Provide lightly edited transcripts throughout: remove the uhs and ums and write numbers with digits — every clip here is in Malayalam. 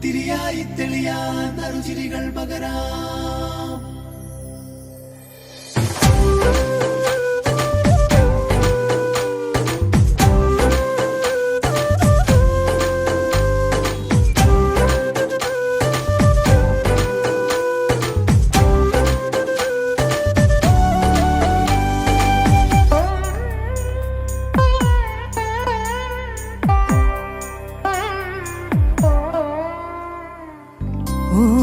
തിരിയായി തെളിയാൻ നറുചിരികൾ പകരാം.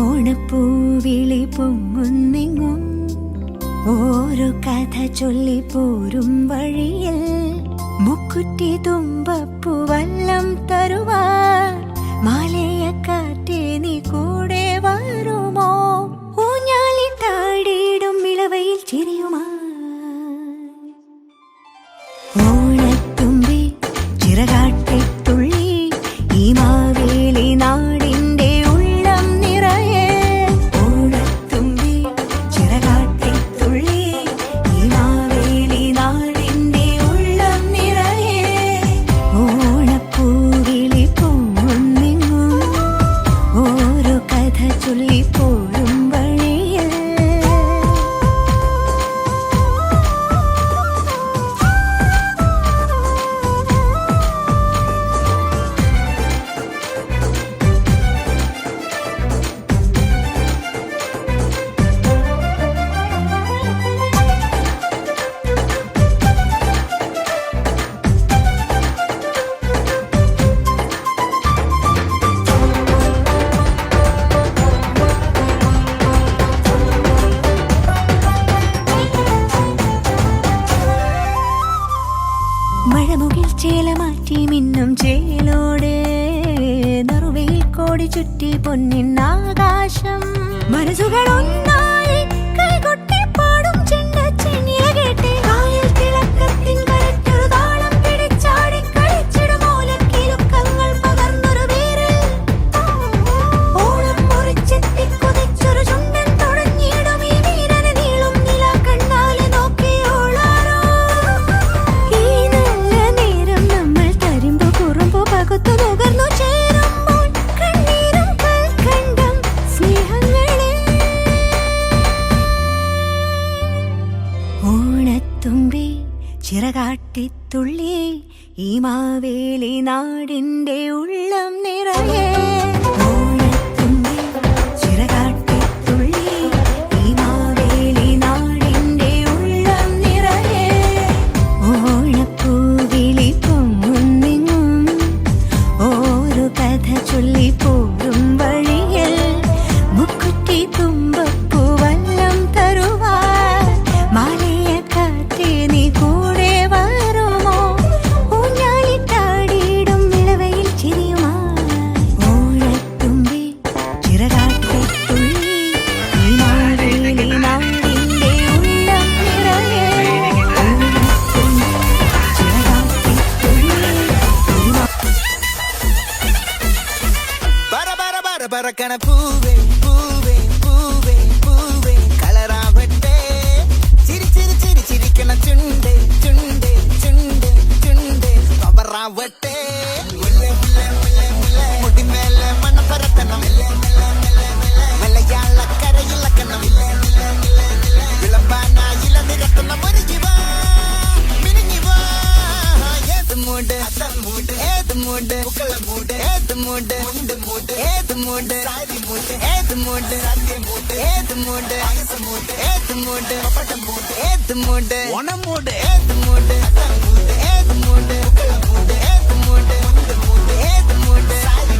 ഓണപ്പൂവിളി പൊങ്ങുന്നെങ്ങും ഓരോ കഥ ചൊല്ലി പോരും വഴിയിൽ മുക്കുറ്റി തുമ്പപ്പൂ വല്ലം തരുവാൻ മാലയക്കാറ്റേ നീ കൂടെ വരുമോ? ഊഞ്ഞാലി താടിയിടും ഇളവയിൽ ചിരിയുമാ ഓണത്തുമ്പി ചിറകാട്ടി തുള്ളി ഈ മാവേലി നാടിന്റെ ഉള്ളം നിറയെ. ഓണത്തുമ്പി ചിറകാട്ടി തുള്ളി ഈ മാവേലി നാടിന്റെ ഉള്ളം നിറയെ. ഓണപ്പൂവിളി പൊങ്ങുന്നെങ്ങും ഓരോ കഥ ചൊല്ലി പോരും വഴിയിൽ. മഴമുകിൽ ചേല മാറ്റി മിന്നും ചേലോടെ നറുവയിൽ കോടി ചുറ്റി പൊന്നിന്നാകാശം. മനസ്സുകൾ ഒന്നായി കൈകൊട്ടി പാടും ചെണ്ടച്ചെന്നില കേട്ട് കായൽ തിളക്കത്തിൻ കരറ്റൊരു താളം പിടിച്ചാടി കളിച്ചിടും ഓലക്കിലുക്കങ്ങൾ പകർന്നൊരു വീരൽ. ഓണം മുറിച്ചെത്തി കുതിച്ചൊരു ചുണ്ടൻ തുടങ്ങിയിടും ഈ വീരന് നീളും നില കണ്ണാലെ നോക്കിയോളാരോ. ഈ നല്ല നേരം നമ്മൾ തരുമ്പോ കുറുമ്പോ പകുത്തു നുകർന്നു ചേരുമ്പോൾ കണ്ണീരും കൽക്കണ്ടം സ്നേഹങ്ങളെ. ഓണത്തുമ്പി ചിറകാട്ടിത്തുള്ളി ഈ മാവേലി നാടിന്റെ ഉള്ളം നിറയെ. ഓണത്തുമ്പി ചിറകാട്ടിത്തുള്ളി ഈ മാവേലി നാടിന്റെ ഉള്ളം നിറയെ. ഓണപ്പൂവിളി പൊങ്ങുന്നെങ്ങും ഓരോ കഥ ചൊല്ലി പോരും വഴിയിൽ മുക്കുറ്റി തുമ്പപ്പൂ വല്ലം തരുവാൻ മാലയക്കാറ്റേ നീ കൂടെ വരുമോ? ഊഞ്ഞാലിട്ടാടിയിടും ഇളവയിൽ ചിരിയുമായി. ഓണത്തുമ്പി ചിറകാട്ടിത്തുള്ളി ഈ മാവേലി നാടിന്റെ ഉള്ളം നിറയെ. ഓണത്തുമ്പി ചിറകാട്ടിത്തുള്ളി ഈ പറക്കണ പൂവേ പൂവേ പൂവേ പൂവേ കളറാവട്ടെ. ചിരി ചിരി ചിരി ചിരിക്കണ ചുണ്ടേ ചുണ്ടേ ചുണ്ടേ ചുണ്ടേ പവറാവട്ടെ. മുടിമേലെ മണ്ണ പരത്തണം മലയാളക്കരയിലക്കണം വിളമ്പാനായില നിരത്തണം ഒരു ജീവ മിനിഞ്ഞിവാ. ഏത് മൂട് ഏത് മൂട് പൂക്കള മൂട് ഏത് മൂട് മുണ്ട് മൂട് ഏത് മൂട് സാരി മൂട് ഏത് മൂട് സദ്യ മൂട് ഏത് മൂട് പായസം മൂട് ഏത് മൂട് പപ്പടം മൂട് ഏത് മൂട് ഓണം മൂട് ഏത് മൂട് മൂട് ഏത് മൂട് പൂക്കള മൂട് ഏത് മൂട് മുണ്ട് മൂട് ഏത് മൂട് സാരി